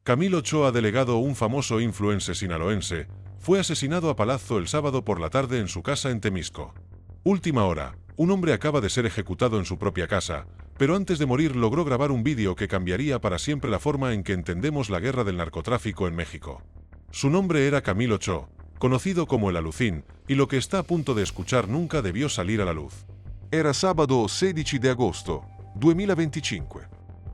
Camilo Ochoa, delegado, un famoso influencer sinaloense, fue asesinado a palazo el sábado por la tarde en su casa en Temisco. Última hora, un hombre acaba de ser ejecutado en su propia casa, pero antes de morir logró grabar un vídeo que cambiaría para siempre la forma en que entendemos la guerra del narcotráfico en México. Su nombre era Camilo Ochoa, conocido como el Alucín, y lo que está a punto de escuchar nunca debió salir a la luz. Era sábado 16 de agosto, 2025.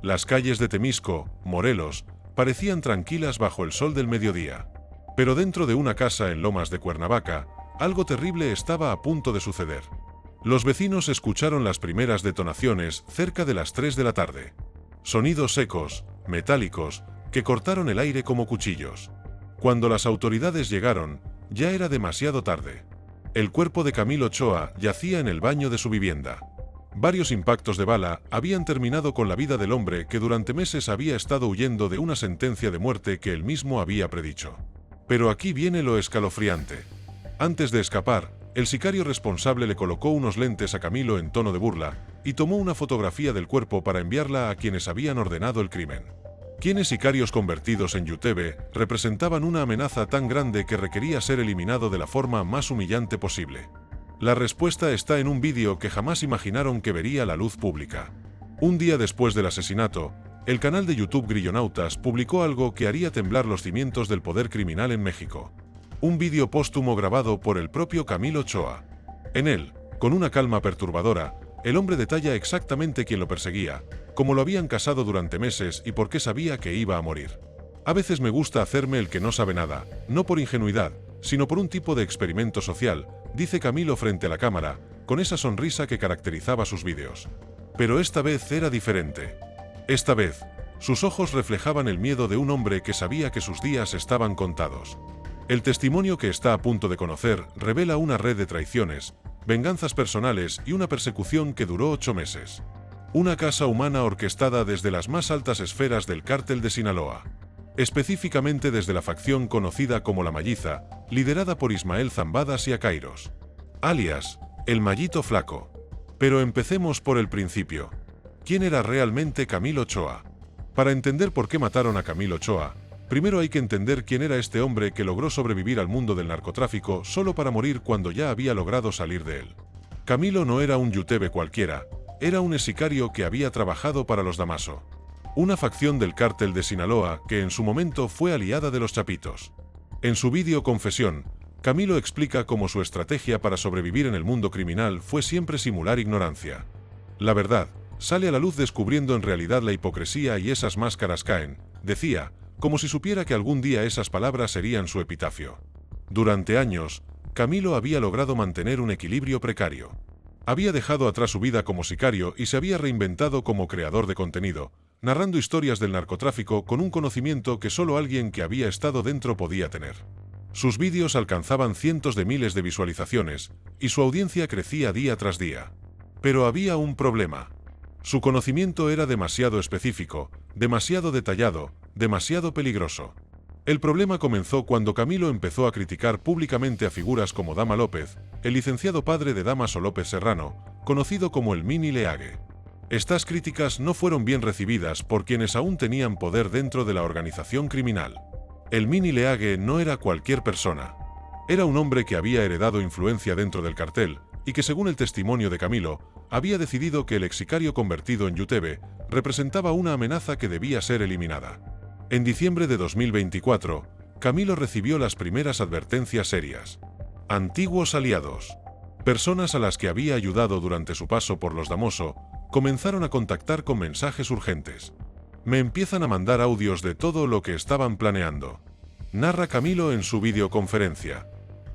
Las calles de Temisco, Morelos, parecían tranquilas bajo el sol del mediodía. Pero dentro de una casa en Lomas de Cuernavaca, algo terrible estaba a punto de suceder. Los vecinos escucharon las primeras detonaciones cerca de las 3 de la tarde. Sonidos secos, metálicos, que cortaron el aire como cuchillos. Cuando las autoridades llegaron, ya era demasiado tarde. El cuerpo de Camilo Ochoa yacía en el baño de su vivienda. Varios impactos de bala habían terminado con la vida del hombre que durante meses había estado huyendo de una sentencia de muerte que él mismo había predicho. Pero aquí viene lo escalofriante. Antes de escapar, el sicario responsable le colocó unos lentes a Camilo en tono de burla y tomó una fotografía del cuerpo para enviarla a quienes habían ordenado el crimen. Quienes sicarios convertidos en YouTube representaban una amenaza tan grande que requería ser eliminado de la forma más humillante posible. La respuesta está en un vídeo que jamás imaginaron que vería la luz pública. Un día después del asesinato, el canal de YouTube Grillonautas publicó algo que haría temblar los cimientos del poder criminal en México. Un vídeo póstumo grabado por el propio Camilo Ochoa. En él, con una calma perturbadora, el hombre detalla exactamente quién lo perseguía, cómo lo habían casado durante meses y por qué sabía que iba a morir. A veces me gusta hacerme el que no sabe nada, no por ingenuidad, sino por un tipo de experimento social, dice Camilo frente a la cámara, con esa sonrisa que caracterizaba sus vídeos. Pero esta vez era diferente. Esta vez, sus ojos reflejaban el miedo de un hombre que sabía que sus días estaban contados. El testimonio que está a punto de conocer revela una red de traiciones, venganzas personales y una persecución que duró 8 meses. Una casa humana orquestada desde las más altas esferas del cártel de Sinaloa. Específicamente desde la facción conocida como La Malliza, liderada por Ismael Zambadas y Acairos, alias, el Mallito Flaco. Pero empecemos por el principio. ¿Quién era realmente Camilo Ochoa? Para entender por qué mataron a Camilo Ochoa, primero hay que entender quién era este hombre que logró sobrevivir al mundo del narcotráfico solo para morir cuando ya había logrado salir de él. Camilo no era un yutebe cualquiera, era un sicario que había trabajado para los Damaso, una facción del cártel de Sinaloa que en su momento fue aliada de los Chapitos. En su vídeo Confesión, Camilo explica cómo su estrategia para sobrevivir en el mundo criminal fue siempre simular ignorancia. La verdad sale a la luz descubriendo en realidad la hipocresía y esas máscaras caen, decía, como si supiera que algún día esas palabras serían su epitafio. Durante años, Camilo había logrado mantener un equilibrio precario. Había dejado atrás su vida como sicario y se había reinventado como creador de contenido, narrando historias del narcotráfico con un conocimiento que solo alguien que había estado dentro podía tener. Sus vídeos alcanzaban cientos de miles de visualizaciones, y su audiencia crecía día tras día. Pero había un problema. Su conocimiento era demasiado específico, demasiado detallado, demasiado peligroso. El problema comenzó cuando Camilo empezó a criticar públicamente a figuras como Dama López, el licenciado padre de Damaso López Serrano, conocido como el Mini League. Estas críticas no fueron bien recibidas por quienes aún tenían poder dentro de la organización criminal. El Mini League no era cualquier persona. Era un hombre que había heredado influencia dentro del cartel y que, según el testimonio de Camilo, había decidido que el exicario convertido en yutebe representaba una amenaza que debía ser eliminada. En diciembre de 2024, Camilo recibió las primeras advertencias serias. Antiguos aliados, personas a las que había ayudado durante su paso por los Damaso, comenzaron a contactar con mensajes urgentes. Me empiezan a mandar audios de todo lo que estaban planeando, narra Camilo en su videoconferencia.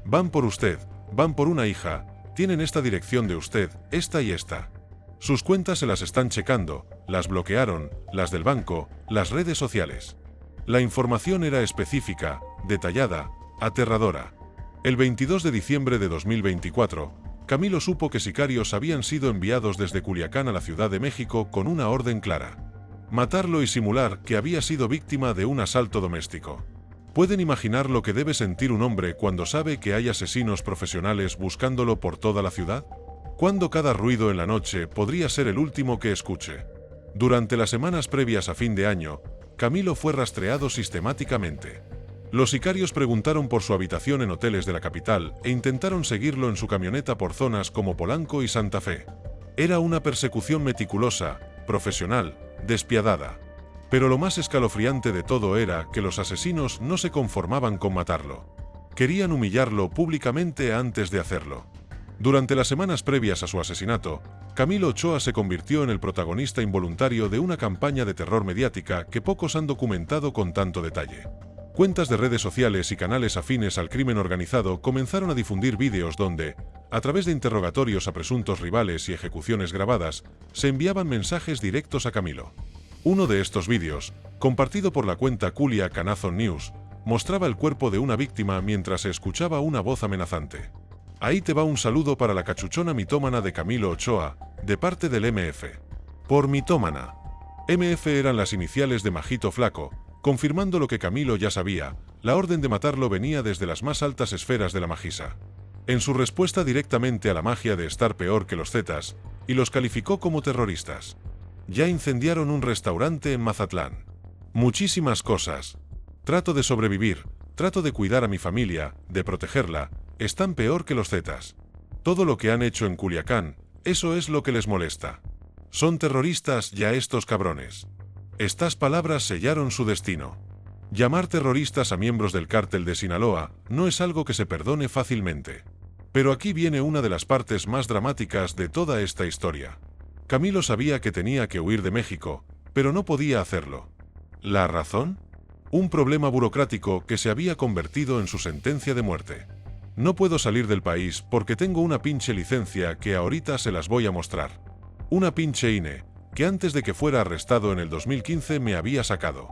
Van por usted, van por una hija, tienen esta dirección de usted, esta y esta. Sus cuentas se las están checando, las bloquearon, las del banco, las redes sociales. La información era específica, detallada, aterradora. El 22 de diciembre de 2024, Camilo supo que sicarios habían sido enviados desde Culiacán a la Ciudad de México con una orden clara: matarlo y simular que había sido víctima de un asalto doméstico. ¿Pueden imaginar lo que debe sentir un hombre cuando sabe que hay asesinos profesionales buscándolo por toda la ciudad? ¿Cuándo cada ruido en la noche podría ser el último que escuche? Durante las semanas previas a fin de año, Camilo fue rastreado sistemáticamente. Los sicarios preguntaron por su habitación en hoteles de la capital e intentaron seguirlo en su camioneta por zonas como Polanco y Santa Fe. Era una persecución meticulosa, profesional, despiadada. Pero lo más escalofriante de todo era que los asesinos no se conformaban con matarlo. Querían humillarlo públicamente antes de hacerlo. Durante las semanas previas a su asesinato, Camilo Ochoa se convirtió en el protagonista involuntario de una campaña de terror mediática que pocos han documentado con tanto detalle. Cuentas de redes sociales y canales afines al crimen organizado comenzaron a difundir vídeos donde, a través de interrogatorios a presuntos rivales y ejecuciones grabadas, se enviaban mensajes directos a Camilo. Uno de estos vídeos, compartido por la cuenta Culia Canazon News, mostraba el cuerpo de una víctima mientras se escuchaba una voz amenazante. Ahí te va un saludo para la cachuchona mitómana de Camilo Ochoa, de parte del MF. Por mitómana. MF eran las iniciales de Majito Flaco, confirmando lo que Camilo ya sabía: la orden de matarlo venía desde las más altas esferas de la magisa. En su respuesta directamente a la magia de estar peor que los Zetas, y los calificó como terroristas. Ya incendiaron un restaurante en Mazatlán. Muchísimas cosas. Trato de sobrevivir, trato de cuidar a mi familia, de protegerla, están peor que los Zetas. Todo lo que han hecho en Culiacán, eso es lo que les molesta. Son terroristas ya estos cabrones. Estas palabras sellaron su destino. Llamar terroristas a miembros del cártel de Sinaloa no es algo que se perdone fácilmente. Pero aquí viene una de las partes más dramáticas de toda esta historia. Camilo sabía que tenía que huir de México, pero no podía hacerlo. ¿La razón? Un problema burocrático que se había convertido en su sentencia de muerte. No puedo salir del país porque tengo una pinche licencia que ahorita se las voy a mostrar. Una pinche INE, que antes de que fuera arrestado en el 2015 me había sacado.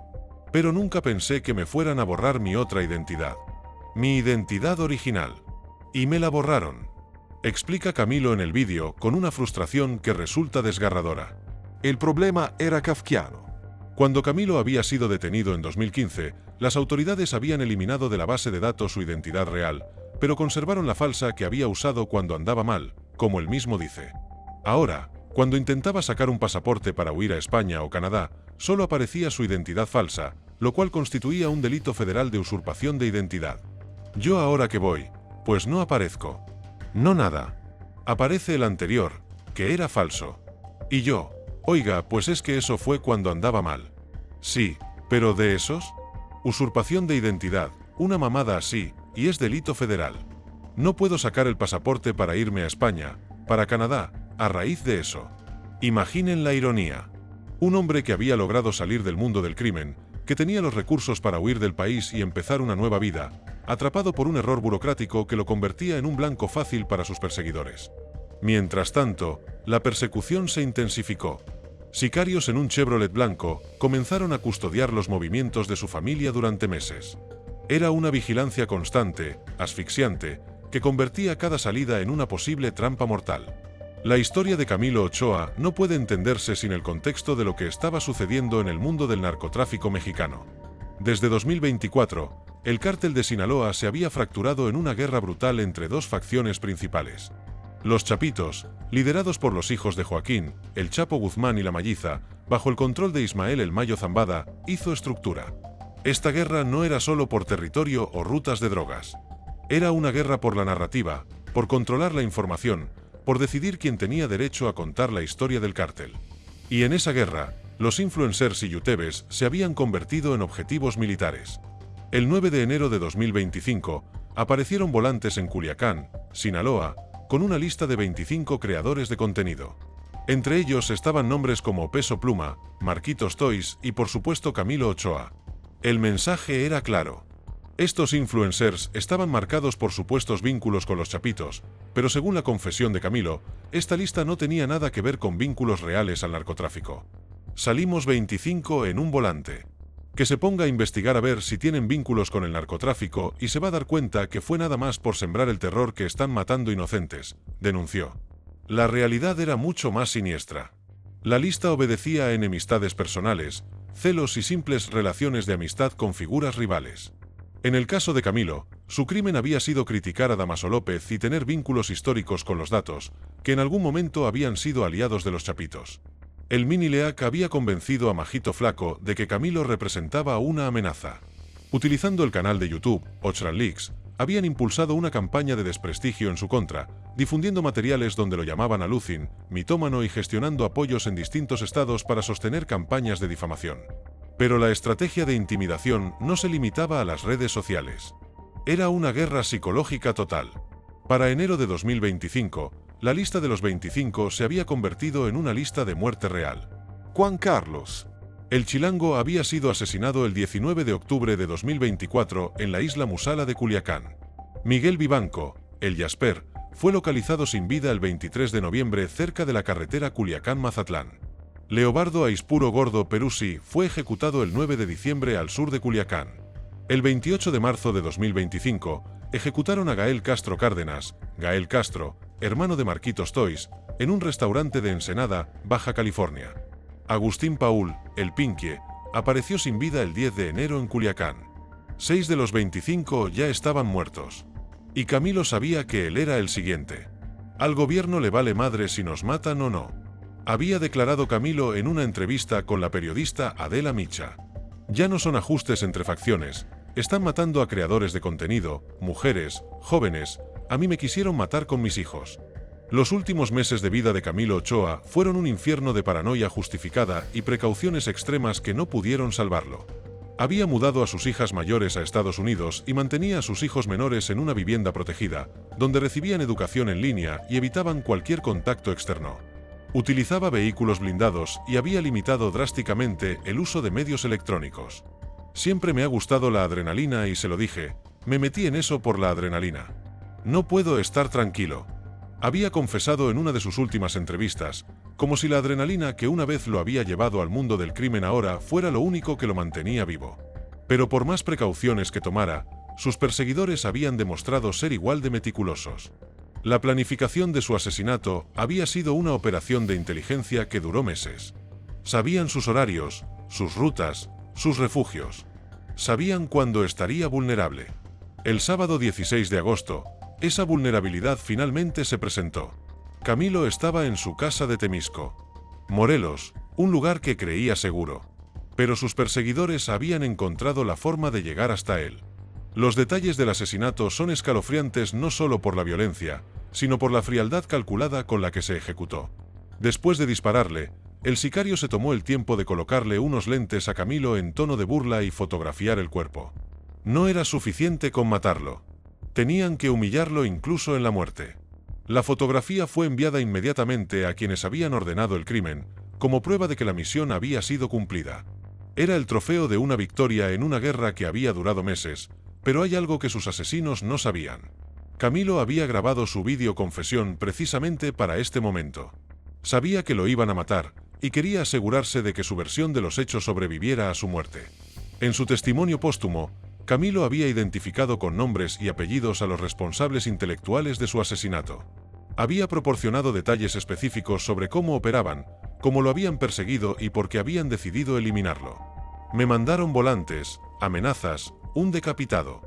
Pero nunca pensé que me fueran a borrar mi otra identidad. Mi identidad original. Y me la borraron. Explica Camilo en el vídeo con una frustración que resulta desgarradora. El problema era kafkiano. Cuando Camilo había sido detenido en 2015, las autoridades habían eliminado de la base de datos su identidad real, pero conservaron la falsa que había usado cuando andaba mal, como él mismo dice. Ahora, cuando intentaba sacar un pasaporte para huir a España o Canadá, solo aparecía su identidad falsa, lo cual constituía un delito federal de usurpación de identidad. Yo ahora que voy, pues no aparezco. No nada. Aparece el anterior, que era falso. Y yo, oiga, pues es que eso fue cuando andaba mal. Sí, pero ¿de esos? Usurpación de identidad, una mamada así, y es delito federal. No puedo sacar el pasaporte para irme a España, para Canadá, a raíz de eso. Imaginen la ironía. Un hombre que había logrado salir del mundo del crimen, que tenía los recursos para huir del país y empezar una nueva vida, atrapado por un error burocrático que lo convertía en un blanco fácil para sus perseguidores. Mientras tanto, la persecución se intensificó. Sicarios en un Chevrolet blanco comenzaron a custodiar los movimientos de su familia durante meses. Era una vigilancia constante, asfixiante, que convertía cada salida en una posible trampa mortal. La historia de Camilo Ochoa no puede entenderse sin el contexto de lo que estaba sucediendo en el mundo del narcotráfico mexicano. Desde 2024, el cártel de Sinaloa se había fracturado en una guerra brutal entre dos facciones principales. Los Chapitos, liderados por los hijos de Joaquín, el Chapo Guzmán y la Malliza, bajo el control de Ismael el Mayo Zambada, hizo estructura. Esta guerra no era solo por territorio o rutas de drogas. Era una guerra por la narrativa, por controlar la información, por decidir quién tenía derecho a contar la historia del cártel. Y en esa guerra, los influencers y youtubers se habían convertido en objetivos militares. El 9 de enero de 2025, aparecieron volantes en Culiacán, Sinaloa, con una lista de 25 creadores de contenido. Entre ellos estaban nombres como Peso Pluma, Marquitos Toys y por supuesto Camilo Ochoa. El mensaje era claro. Estos influencers estaban marcados por supuestos vínculos con los Chapitos, pero según la confesión de Camilo, esta lista no tenía nada que ver con vínculos reales al narcotráfico. Salimos 25 en un volante. Que se ponga a investigar a ver si tienen vínculos con el narcotráfico y se va a dar cuenta que fue nada más por sembrar el terror que están matando inocentes, denunció. La realidad era mucho más siniestra. La lista obedecía a enemistades personales, celos y simples relaciones de amistad con figuras rivales. En el caso de Camilo, su crimen había sido criticar a Damaso López y tener vínculos históricos con los Datos, que en algún momento habían sido aliados de los Chapitos. El Minileak había convencido a Majito Flaco de que Camilo representaba una amenaza. Utilizando el canal de YouTube, Ochran Leaks, habían impulsado una campaña de desprestigio en su contra, difundiendo materiales donde lo llamaban alucin, mitómano y gestionando apoyos en distintos estados para sostener campañas de difamación. Pero la estrategia de intimidación no se limitaba a las redes sociales. Era una guerra psicológica total. Para enero de 2025, la lista de los 25 se había convertido en una lista de muerte real. Juan Carlos. El chilango había sido asesinado el 19 de octubre de 2024 en la isla Musala de Culiacán. Miguel Vivanco, el Jasper, fue localizado sin vida el 23 de noviembre cerca de la carretera Culiacán-Mazatlán. Leobardo Aispuro Gordo Peruzzi fue ejecutado el 9 de diciembre al sur de Culiacán. El 28 de marzo de 2025, ejecutaron a Gael Castro Cárdenas, Gael Castro, hermano de Marquitos Toys, en un restaurante de Ensenada, Baja California. Agustín Paul, el Pinkie, apareció sin vida el 10 de enero en Culiacán. 6 de los 25 ya estaban muertos. Y Camilo sabía que él era el siguiente. Al gobierno le vale madre si nos matan o no. Había declarado Camilo en una entrevista con la periodista Adela Micha. Ya no son ajustes entre facciones, están matando a creadores de contenido, mujeres, jóvenes, a mí me quisieron matar con mis hijos. Los últimos meses de vida de Camilo Ochoa fueron un infierno de paranoia justificada y precauciones extremas que no pudieron salvarlo. Había mudado a sus hijas mayores a Estados Unidos y mantenía a sus hijos menores en una vivienda protegida, donde recibían educación en línea y evitaban cualquier contacto externo. Utilizaba vehículos blindados y había limitado drásticamente el uso de medios electrónicos. Siempre me ha gustado la adrenalina y se lo dije, me metí en eso por la adrenalina. No puedo estar tranquilo. Había confesado en una de sus últimas entrevistas, como si la adrenalina que una vez lo había llevado al mundo del crimen ahora fuera lo único que lo mantenía vivo. Pero por más precauciones que tomara, sus perseguidores habían demostrado ser igual de meticulosos. La planificación de su asesinato había sido una operación de inteligencia que duró meses. Sabían sus horarios, sus rutas, sus refugios. Sabían cuándo estaría vulnerable. El sábado 16 de agosto, esa vulnerabilidad finalmente se presentó. Camilo estaba en su casa de Temisco, Morelos, un lugar que creía seguro. Pero sus perseguidores habían encontrado la forma de llegar hasta él. Los detalles del asesinato son escalofriantes no solo por la violencia, sino por la frialdad calculada con la que se ejecutó. Después de dispararle, el sicario se tomó el tiempo de colocarle unos lentes a Camilo en tono de burla y fotografiar el cuerpo. No era suficiente con matarlo. Tenían que humillarlo incluso en la muerte. La fotografía fue enviada inmediatamente a quienes habían ordenado el crimen, como prueba de que la misión había sido cumplida. Era el trofeo de una victoria en una guerra que había durado meses, pero hay algo que sus asesinos no sabían. Camilo había grabado su vídeo confesión precisamente para este momento. Sabía que lo iban a matar, y quería asegurarse de que su versión de los hechos sobreviviera a su muerte. En su testimonio póstumo, Camilo había identificado con nombres y apellidos a los responsables intelectuales de su asesinato. Había proporcionado detalles específicos sobre cómo operaban, cómo lo habían perseguido y por qué habían decidido eliminarlo. Me mandaron volantes, amenazas, un decapitado.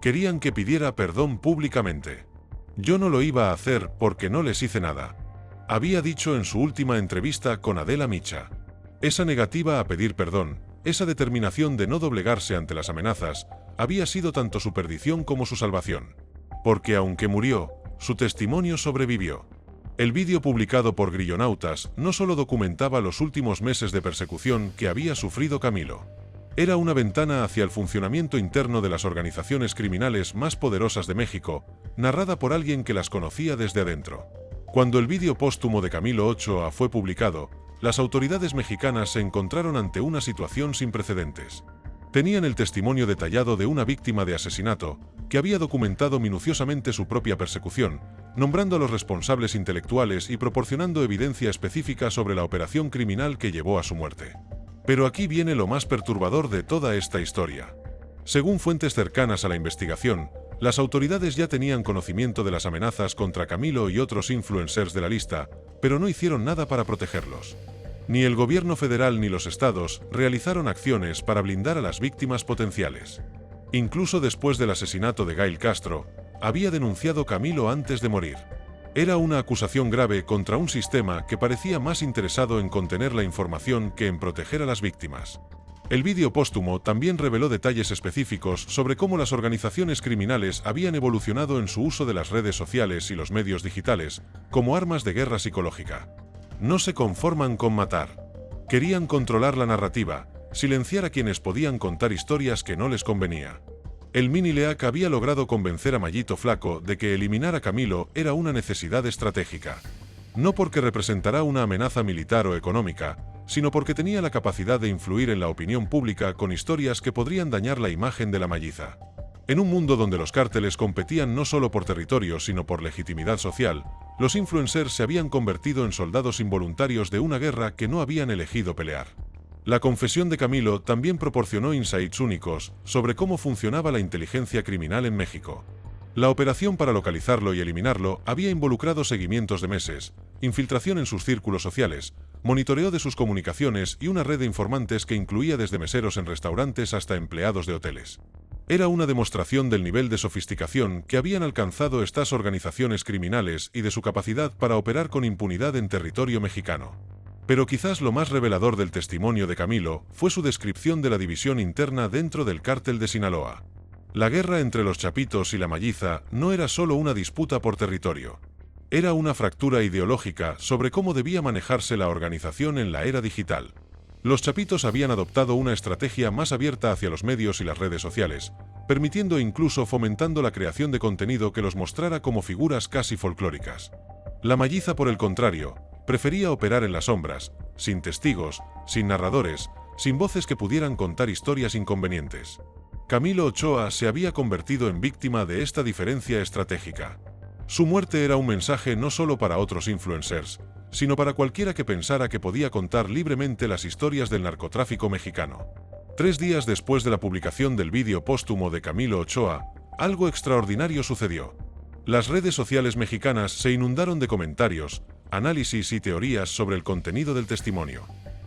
Querían que pidiera perdón públicamente. Yo no lo iba a hacer porque no les hice nada. Había dicho en su última entrevista con Adela Micha. Esa negativa a pedir perdón, esa determinación de no doblegarse ante las amenazas, había sido tanto su perdición como su salvación. Porque aunque murió, su testimonio sobrevivió. El vídeo publicado por Grillonautas no solo documentaba los últimos meses de persecución que había sufrido Camilo. Era una ventana hacia el funcionamiento interno de las organizaciones criminales más poderosas de México, narrada por alguien que las conocía desde adentro. Cuando el vídeo póstumo de Camilo Ochoa fue publicado, las autoridades mexicanas se encontraron ante una situación sin precedentes. Tenían el testimonio detallado de una víctima de asesinato, que había documentado minuciosamente su propia persecución, nombrando a los responsables intelectuales y proporcionando evidencia específica sobre la operación criminal que llevó a su muerte. Pero aquí viene lo más perturbador de toda esta historia. Según fuentes cercanas a la investigación, las autoridades ya tenían conocimiento de las amenazas contra Camilo y otros influencers de la lista, pero no hicieron nada para protegerlos. Ni el gobierno federal ni los estados realizaron acciones para blindar a las víctimas potenciales. Incluso después del asesinato de Gael Castro, había denunciado Camilo antes de morir. Era una acusación grave contra un sistema que parecía más interesado en contener la información que en proteger a las víctimas. El vídeo póstumo también reveló detalles específicos sobre cómo las organizaciones criminales habían evolucionado en su uso de las redes sociales y los medios digitales como armas de guerra psicológica. No se conforman con matar. Querían controlar la narrativa, silenciar a quienes podían contar historias que no les convenía. El mini Leak había logrado convencer a Mallito Flaco de que eliminar a Camilo era una necesidad estratégica. No porque representará una amenaza militar o económica, sino porque tenía la capacidad de influir en la opinión pública con historias que podrían dañar la imagen de la Malliza. En un mundo donde los cárteles competían no solo por territorio sino por legitimidad social, los influencers se habían convertido en soldados involuntarios de una guerra que no habían elegido pelear. La confesión de Camilo también proporcionó insights únicos sobre cómo funcionaba la inteligencia criminal en México. La operación para localizarlo y eliminarlo había involucrado seguimientos de meses, infiltración en sus círculos sociales, monitoreo de sus comunicaciones y una red de informantes que incluía desde meseros en restaurantes hasta empleados de hoteles. Era una demostración del nivel de sofisticación que habían alcanzado estas organizaciones criminales y de su capacidad para operar con impunidad en territorio mexicano. Pero quizás lo más revelador del testimonio de Camilo fue su descripción de la división interna dentro del cártel de Sinaloa. La guerra entre los Chapitos y la Malliza no era solo una disputa por territorio. Era una fractura ideológica sobre cómo debía manejarse la organización en la era digital. Los Chapitos habían adoptado una estrategia más abierta hacia los medios y las redes sociales, permitiendo e incluso fomentando la creación de contenido que los mostrara como figuras casi folclóricas. La Malliza, por el contrario, prefería operar en las sombras, sin testigos, sin narradores, sin voces que pudieran contar historias inconvenientes. Camilo Ochoa se había convertido en víctima de esta diferencia estratégica. Su muerte era un mensaje no solo para otros influencers, sino para cualquiera que pensara que podía contar libremente las historias del narcotráfico mexicano. 3 días después de la publicación del vídeo póstumo de Camilo Ochoa, algo extraordinario sucedió. Las redes sociales mexicanas se inundaron de comentarios, análisis y teorías sobre el contenido del testimonio.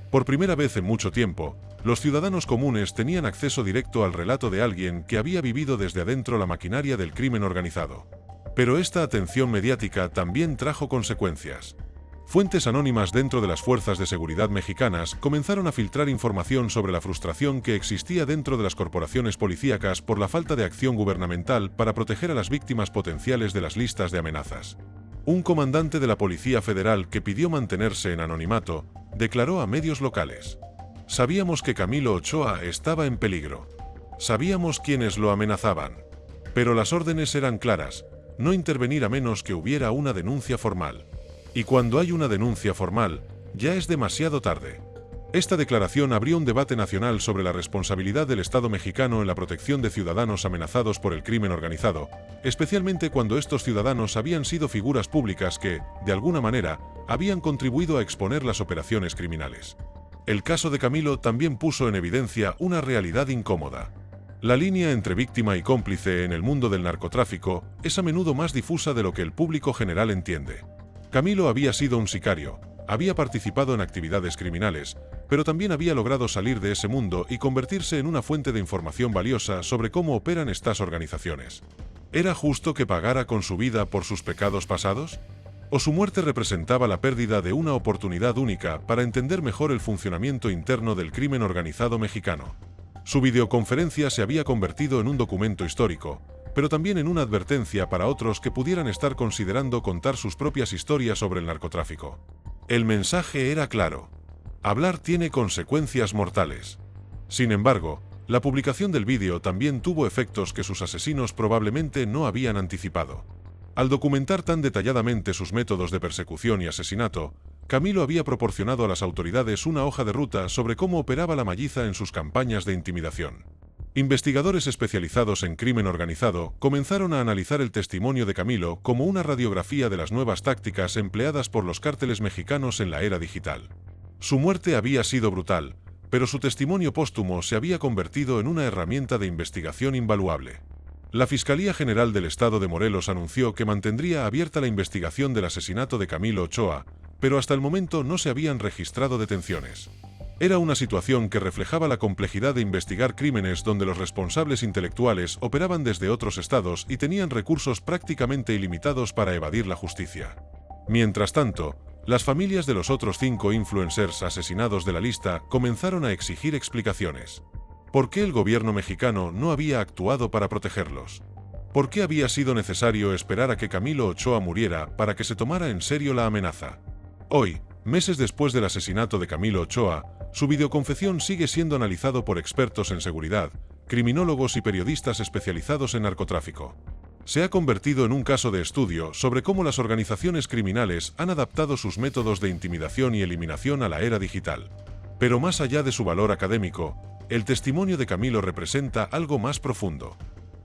Por primera vez en mucho tiempo, los ciudadanos comunes tenían acceso directo al relato de alguien que había vivido desde adentro la maquinaria del crimen organizado. Pero esta atención mediática también trajo consecuencias. Fuentes anónimas dentro de las fuerzas de seguridad mexicanas comenzaron a filtrar información sobre la frustración que existía dentro de las corporaciones policíacas por la falta de acción gubernamental para proteger a las víctimas potenciales de las listas de amenazas. Un comandante de la Policía Federal que pidió mantenerse en anonimato, declaró a medios locales: "Sabíamos que Camilo Ochoa estaba en peligro. Sabíamos quiénes lo amenazaban. Pero las órdenes eran claras: no intervenir a menos que hubiera una denuncia formal. Y cuando hay una denuncia formal, ya es demasiado tarde". Esta declaración abrió un debate nacional sobre la responsabilidad del Estado mexicano en la protección de ciudadanos amenazados por el crimen organizado, especialmente cuando estos ciudadanos habían sido figuras públicas que, de alguna manera, habían contribuido a exponer las operaciones criminales. El caso de Camilo también puso en evidencia una realidad incómoda. La línea entre víctima y cómplice en el mundo del narcotráfico es a menudo más difusa de lo que el público general entiende. Camilo había sido un sicario, había participado en actividades criminales, pero también había logrado salir de ese mundo y convertirse en una fuente de información valiosa sobre cómo operan estas organizaciones. ¿Era justo que pagara con su vida por sus pecados pasados? ¿O su muerte representaba la pérdida de una oportunidad única para entender mejor el funcionamiento interno del crimen organizado mexicano? Su videoconferencia se había convertido en un documento histórico, pero también en una advertencia para otros que pudieran estar considerando contar sus propias historias sobre el narcotráfico. El mensaje era claro: hablar tiene consecuencias mortales. Sin embargo, la publicación del vídeo también tuvo efectos que sus asesinos probablemente no habían anticipado. Al documentar tan detalladamente sus métodos de persecución y asesinato, Camilo había proporcionado a las autoridades una hoja de ruta sobre cómo operaba la Malliza en sus campañas de intimidación. Investigadores especializados en crimen organizado comenzaron a analizar el testimonio de Camilo como una radiografía de las nuevas tácticas empleadas por los cárteles mexicanos en la era digital. Su muerte había sido brutal, pero su testimonio póstumo se había convertido en una herramienta de investigación invaluable. La Fiscalía General del Estado de Morelos anunció que mantendría abierta la investigación del asesinato de Camilo Ochoa, pero hasta el momento no se habían registrado detenciones. Era una situación que reflejaba la complejidad de investigar crímenes donde los responsables intelectuales operaban desde otros estados y tenían recursos prácticamente ilimitados para evadir la justicia. Mientras tanto, las familias de los otros 5 influencers asesinados de la lista comenzaron a exigir explicaciones. ¿Por qué el gobierno mexicano no había actuado para protegerlos? ¿Por qué había sido necesario esperar a que Camilo Ochoa muriera para que se tomara en serio la amenaza? Hoy, meses después del asesinato de Camilo Ochoa, su videoconfesión sigue siendo analizado por expertos en seguridad, criminólogos y periodistas especializados en narcotráfico. Se ha convertido en un caso de estudio sobre cómo las organizaciones criminales han adaptado sus métodos de intimidación y eliminación a la era digital. Pero más allá de su valor académico, el testimonio de Camilo representa algo más profundo.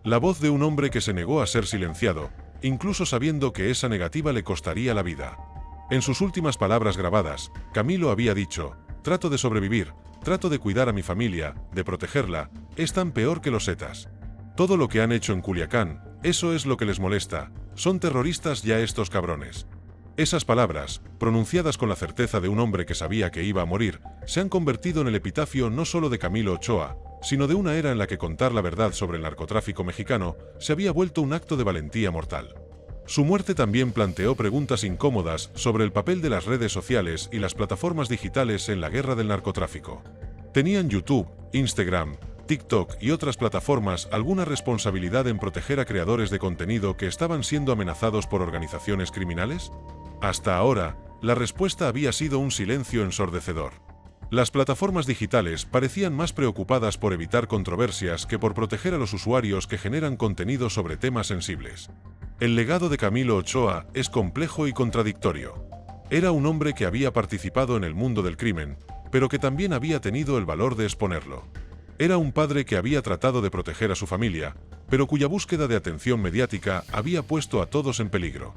La voz de un hombre que se negó a ser silenciado, incluso sabiendo que esa negativa le costaría la vida. En sus últimas palabras grabadas, Camilo había dicho: trato de sobrevivir, trato de cuidar a mi familia, de protegerla, es tan peor que los Zetas. Todo lo que han hecho en Culiacán, eso es lo que les molesta, son terroristas ya estos cabrones. Esas palabras, pronunciadas con la certeza de un hombre que sabía que iba a morir, se han convertido en el epitafio no solo de Camilo Ochoa, sino de una era en la que contar la verdad sobre el narcotráfico mexicano se había vuelto un acto de valentía mortal. Su muerte también planteó preguntas incómodas sobre el papel de las redes sociales y las plataformas digitales en la guerra del narcotráfico. ¿Tenían YouTube, Instagram, TikTok y otras plataformas alguna responsabilidad en proteger a creadores de contenido que estaban siendo amenazados por organizaciones criminales? Hasta ahora, la respuesta había sido un silencio ensordecedor. Las plataformas digitales parecían más preocupadas por evitar controversias que por proteger a los usuarios que generan contenido sobre temas sensibles. El legado de Camilo Ochoa es complejo y contradictorio. Era un hombre que había participado en el mundo del crimen, pero que también había tenido el valor de exponerlo. Era un padre que había tratado de proteger a su familia, pero cuya búsqueda de atención mediática había puesto a todos en peligro.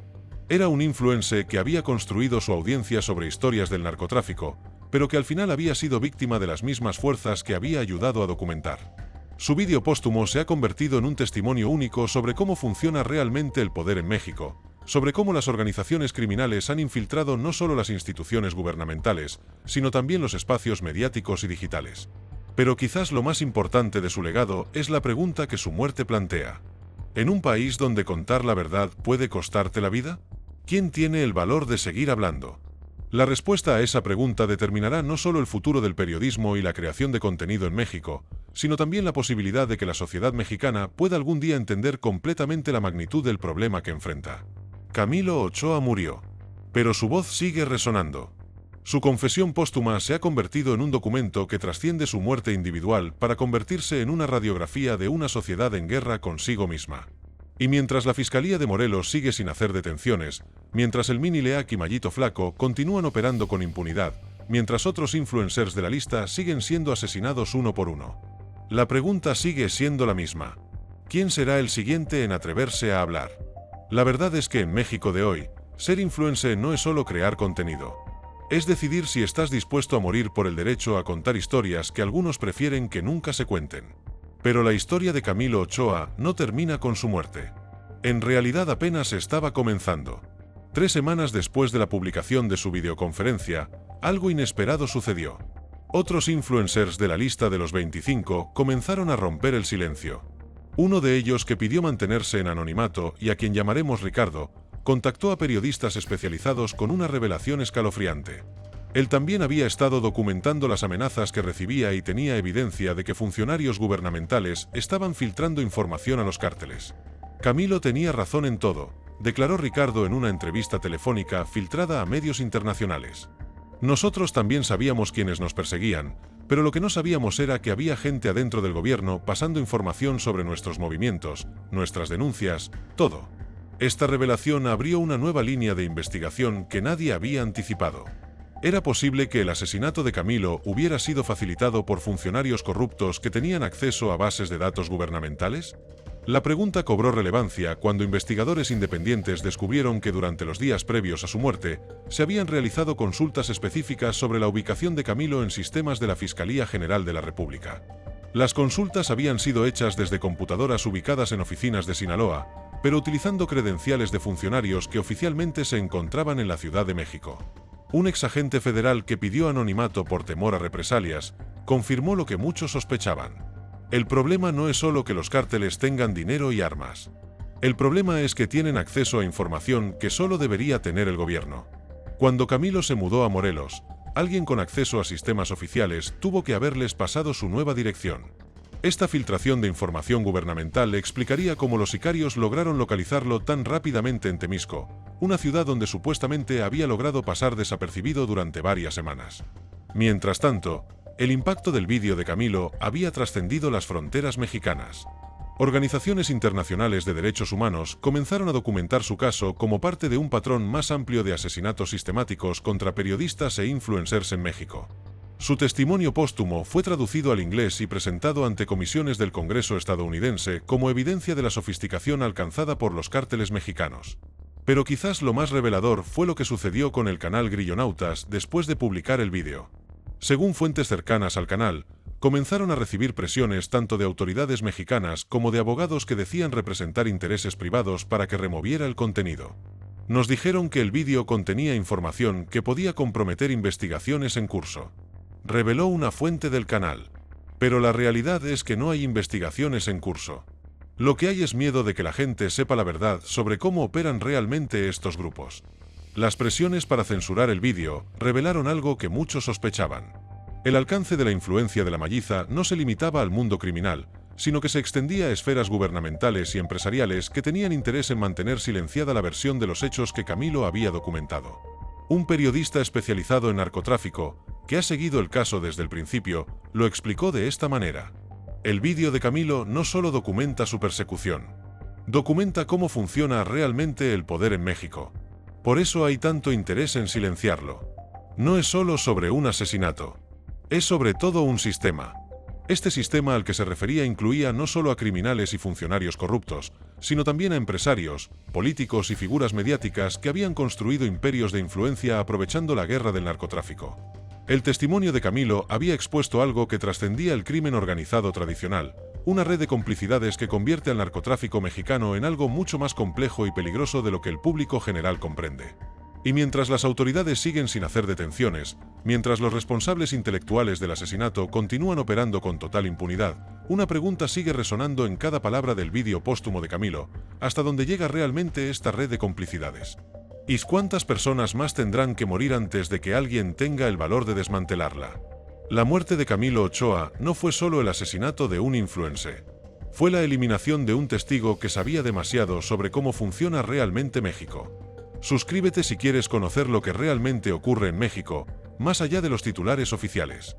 Era un influencer que había construido su audiencia sobre historias del narcotráfico, pero que al final había sido víctima de las mismas fuerzas que había ayudado a documentar. Su vídeo póstumo se ha convertido en un testimonio único sobre cómo funciona realmente el poder en México, sobre cómo las organizaciones criminales han infiltrado no solo las instituciones gubernamentales, sino también los espacios mediáticos y digitales. Pero quizás lo más importante de su legado es la pregunta que su muerte plantea. ¿En un país donde contar la verdad puede costarte la vida? ¿Quién tiene el valor de seguir hablando? La respuesta a esa pregunta determinará no solo el futuro del periodismo y la creación de contenido en México, sino también la posibilidad de que la sociedad mexicana pueda algún día entender completamente la magnitud del problema que enfrenta. Camilo Ochoa murió, pero su voz sigue resonando. Su confesión póstuma se ha convertido en un documento que trasciende su muerte individual para convertirse en una radiografía de una sociedad en guerra consigo misma. Y mientras la Fiscalía de Morelos sigue sin hacer detenciones, mientras el Mini Leak y Mallito Flaco continúan operando con impunidad, mientras otros influencers de la lista siguen siendo asesinados uno por uno, la pregunta sigue siendo la misma. ¿Quién será el siguiente en atreverse a hablar? La verdad es que en México de hoy, ser influencer no es solo crear contenido. Es decidir si estás dispuesto a morir por el derecho a contar historias que algunos prefieren que nunca se cuenten. Pero la historia de Camilo Ochoa no termina con su muerte. En realidad apenas estaba comenzando. 3 semanas después de la publicación de su videoconferencia, algo inesperado sucedió. Otros influencers de la lista de los 25 comenzaron a romper el silencio. Uno de ellos, que pidió mantenerse en anonimato y a quien llamaremos Ricardo, contactó a periodistas especializados con una revelación escalofriante. Él también había estado documentando las amenazas que recibía y tenía evidencia de que funcionarios gubernamentales estaban filtrando información a los cárteles. Camilo tenía razón en todo, declaró Ricardo en una entrevista telefónica filtrada a medios internacionales. Nosotros también sabíamos quiénes nos perseguían, pero lo que no sabíamos era que había gente adentro del gobierno pasando información sobre nuestros movimientos, nuestras denuncias, todo. Esta revelación abrió una nueva línea de investigación que nadie había anticipado. ¿Era posible que el asesinato de Camilo hubiera sido facilitado por funcionarios corruptos que tenían acceso a bases de datos gubernamentales? La pregunta cobró relevancia cuando investigadores independientes descubrieron que durante los días previos a su muerte, se habían realizado consultas específicas sobre la ubicación de Camilo en sistemas de la Fiscalía General de la República. Las consultas habían sido hechas desde computadoras ubicadas en oficinas de Sinaloa, pero utilizando credenciales de funcionarios que oficialmente se encontraban en la Ciudad de México. Un exagente federal que pidió anonimato por temor a represalias, confirmó lo que muchos sospechaban. El problema no es solo que los cárteles tengan dinero y armas. El problema es que tienen acceso a información que solo debería tener el gobierno. Cuando Camilo se mudó a Morelos, alguien con acceso a sistemas oficiales tuvo que haberles pasado su nueva dirección. Esta filtración de información gubernamental explicaría cómo los sicarios lograron localizarlo tan rápidamente en Temisco, una ciudad donde supuestamente había logrado pasar desapercibido durante varias semanas. Mientras tanto, el impacto del vídeo de Camilo había trascendido las fronteras mexicanas. Organizaciones internacionales de derechos humanos comenzaron a documentar su caso como parte de un patrón más amplio de asesinatos sistemáticos contra periodistas e influencers en México. Su testimonio póstumo fue traducido al inglés y presentado ante comisiones del Congreso estadounidense como evidencia de la sofisticación alcanzada por los cárteles mexicanos. Pero quizás lo más revelador fue lo que sucedió con el canal Grillonautas después de publicar el vídeo. Según fuentes cercanas al canal, comenzaron a recibir presiones tanto de autoridades mexicanas como de abogados que decían representar intereses privados para que removiera el contenido. Nos dijeron que el vídeo contenía información que podía comprometer investigaciones en curso, reveló una fuente del canal. Pero la realidad es que no hay investigaciones en curso. Lo que hay es miedo de que la gente sepa la verdad sobre cómo operan realmente estos grupos. Las presiones para censurar el vídeo revelaron algo que muchos sospechaban. El alcance de la influencia de la Malliza no se limitaba al mundo criminal, sino que se extendía a esferas gubernamentales y empresariales que tenían interés en mantener silenciada la versión de los hechos que Camilo había documentado. Un periodista especializado en narcotráfico, que ha seguido el caso desde el principio, lo explicó de esta manera. El vídeo de Camilo no solo documenta su persecución, documenta cómo funciona realmente el poder en México. Por eso hay tanto interés en silenciarlo. No es solo sobre un asesinato. Es sobre todo un sistema. Este sistema al que se refería incluía no solo a criminales y funcionarios corruptos, sino también a empresarios, políticos y figuras mediáticas que habían construido imperios de influencia aprovechando la guerra del narcotráfico. El testimonio de Camilo había expuesto algo que trascendía el crimen organizado tradicional, una red de complicidades que convierte al narcotráfico mexicano en algo mucho más complejo y peligroso de lo que el público general comprende. Y mientras las autoridades siguen sin hacer detenciones, mientras los responsables intelectuales del asesinato continúan operando con total impunidad, una pregunta sigue resonando en cada palabra del vídeo póstumo de Camilo: ¿hasta dónde llega realmente esta red de complicidades? ¿Y cuántas personas más tendrán que morir antes de que alguien tenga el valor de desmantelarla? La muerte de Camilo Ochoa no fue solo el asesinato de un influencer. Fue la eliminación de un testigo que sabía demasiado sobre cómo funciona realmente México. Suscríbete si quieres conocer lo que realmente ocurre en México, más allá de los titulares oficiales.